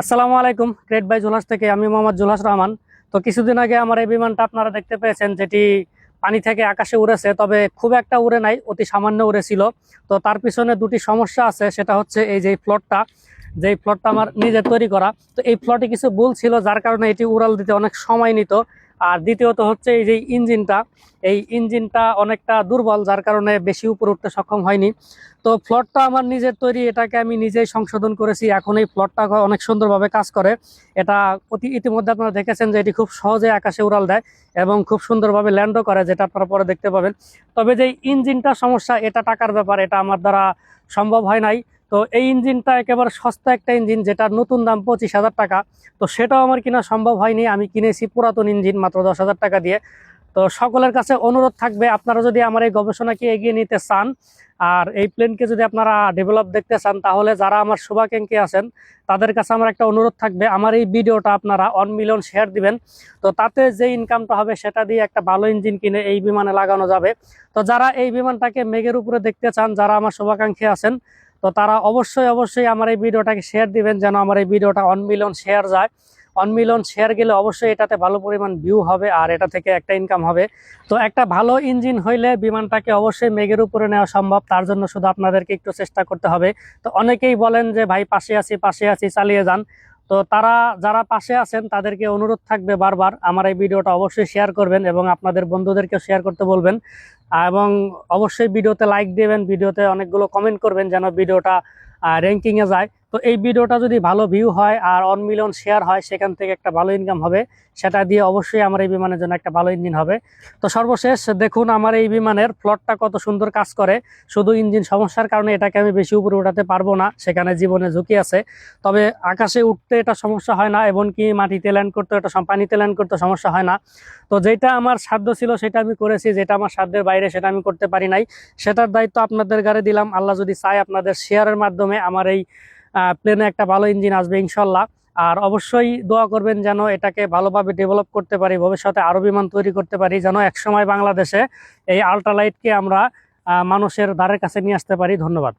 আসসালামু আলাইকুম। Great by Zulhas থেকে আমি মোহাম্মদ জুলহাস রহমান। তো কিছুদিন আগে আমার এই বিমানটা আপনারা দেখতে পেয়েছেন, যেটি পানি থেকে আকাশে উড়েছে, তবে খুব একটা উড়ে নাই, অতি সামান্য উড়েছিল। তো তার পিছনে দুটি সমস্যা আছে, সেটা হচ্ছে এই যে ফ্লটটা, যেই ফ্লটটা আমার নিজের তৈরি করা। তো এই ফ্লটে কিছু ভুল ছিল, যার কারণে এটি উড়াল দিতে অনেক সময় নিত। আর দ্বিতীয়ত হচ্ছে এই যে ইঞ্জিনটা, এই ইঞ্জিনটা অনেকটা দুর্বল, যার কারণে বেশি উপরে উঠতে সক্ষম হয়নি। তো ফ্লটটা আমার নিজের তৈরি, এটাকে আমি নিজেই সংশোধন করেছি। এখন এই ফ্লটটা অনেক সুন্দরভাবে কাজ করে। এটা ইতিমধ্যে আপনারা দেখেছেন যে এটি খুব সহজে আকাশে উড়াল দেয় এবং খুব সুন্দরভাবে ল্যান্ডও করে, যেটা আপনারা পরে দেখতে পাবেন। তবে যে ইঞ্জিনটা সমস্যা, এটা টাকার ব্যাপার, এটা আমার দ্বারা সম্ভব হয় নাই। তো এই ইঞ্জিনটা একেবারে সস্তা একটা ইঞ্জিন, যেটার নতুন দাম 25,000 টাকা। তো সেটাও আমার কিনা সম্ভব হয়নি। আমি কিনেছি পুরাতন ইঞ্জিন মাত্র 10,000 টাকা দিয়ে। তো সকলের কাছে অনুরোধ থাকবে, আপনারা যদি আমার এই গবেষণাকে এগিয়ে নিতে চান আর এই প্লেনকে যদি আপনারা ডেভেলপ দেখতে চান, তাহলে যারা আমার শুভাকাঙ্ক্ষী আছেন তাদের কাছে আমার একটা অনুরোধ থাকবে, আমার এই ভিডিওটা আপনারা 1 মিলিয়ন শেয়ার দিবেন। তো তাতে যে ইনকামটা হবে সেটা দিয়ে একটা ভালো ইঞ্জিন কিনে এই বিমানে লাগানো যাবে। তো যারা এই বিমানটাকে মেঘের উপরে দেখতে চান, যারা আমার শুভাকাঙ্ক্ষী আছেন, তো তারা অবশ্যই অবশ্যই আমার এই ভিডিওটাকে শেয়ার দিবেন, যেন আমার এই ভিডিওটা 1 মিলিয়ন শেয়ার যায়। 1 মিলিয়ন শেয়ার গেলে অবশ্যই এটাতে ভালো পরিমাণ ভিউ হবে আর এটা থেকে একটা ইনকাম হবে। তো একটা ভালো ইঞ্জিন হইলে বিমানটাকে অবশ্যই মেঘের উপরে নেওয়া সম্ভব। তার জন্য শুধু আপনাদেরকে একটু চেষ্টা করতে হবে। তো অনেকেই বলেন যে ভাই পাশে আছি চালিয়ে যান। তো তারা যারা পাশে আছেন তাদেরকে অনুরোধ থাকবে বারবার আমার এই ভিডিওটা অবশ্যই শেয়ার করবেন এবং আপনাদের বন্ধুদেরকে শেয়ার করতে বলবেন। এবং অবশ্যই ভিডিওতে লাইক দিবেন, ভিডিওতে অনেকগুলো কমেন্ট করবেন যেন ভিডিওটা র্যাঙ্কিংয়ে যায়। তো এই ভিডিওটা যদি ভালো ভিউ হয় আর 1 মিলিয়ন শেয়ার হয়, সেখান থেকে একটা ভালো ইনকাম হবে। সেটা দিয়ে অবশ্যই আমার এই বিমানের জন্য একটা ভালো ইঞ্জিন হবে। তো সর্বশেষ দেখুন আমার এই বিমানের ফ্লটটা কত সুন্দর কাজ করে। শুধু ইঞ্জিন সমস্যার কারণে এটাকে আমি বেশি উপরে উঠাতে পারবো না, সেখানে জীবনে ঝুঁকি আছে। তবে আকাশে উঠতে এটা সমস্যা হয় না, এমনকি মাটিতে ল্যান্ড করতে, এটা পানিতে ল্যান্ড করতে সমস্যা হয় না। তো যেটা আমার সাধ্য ছিল সেটা আমি করেছি, যেটা আমার সাধ্যের বাইরে সেটা আমি করতে পারি নাই। সেটার দায়িত্ব আপনাদের গাড়ি দিলাম। আল্লাহ যদি চায় আপনাদের শেয়ারের মাধ্যমে আমার এই প্লেনে একটা ভালো ইঞ্জিন আসবে ইনশাল্লাহ। আর অবশ্যই দোয়া করবেন যেন এটাকে ভালোভাবে ডেভেলপ করতে পারি, ভবিষ্যতে আরো বিমান তৈরি করতে পারি, যেন একসময় বাংলাদেশে এই আল্ট্রালাইটকে আমরা মানুষের দ্বারের কাছে নিয়ে আসতে পারি। ধন্যবাদ।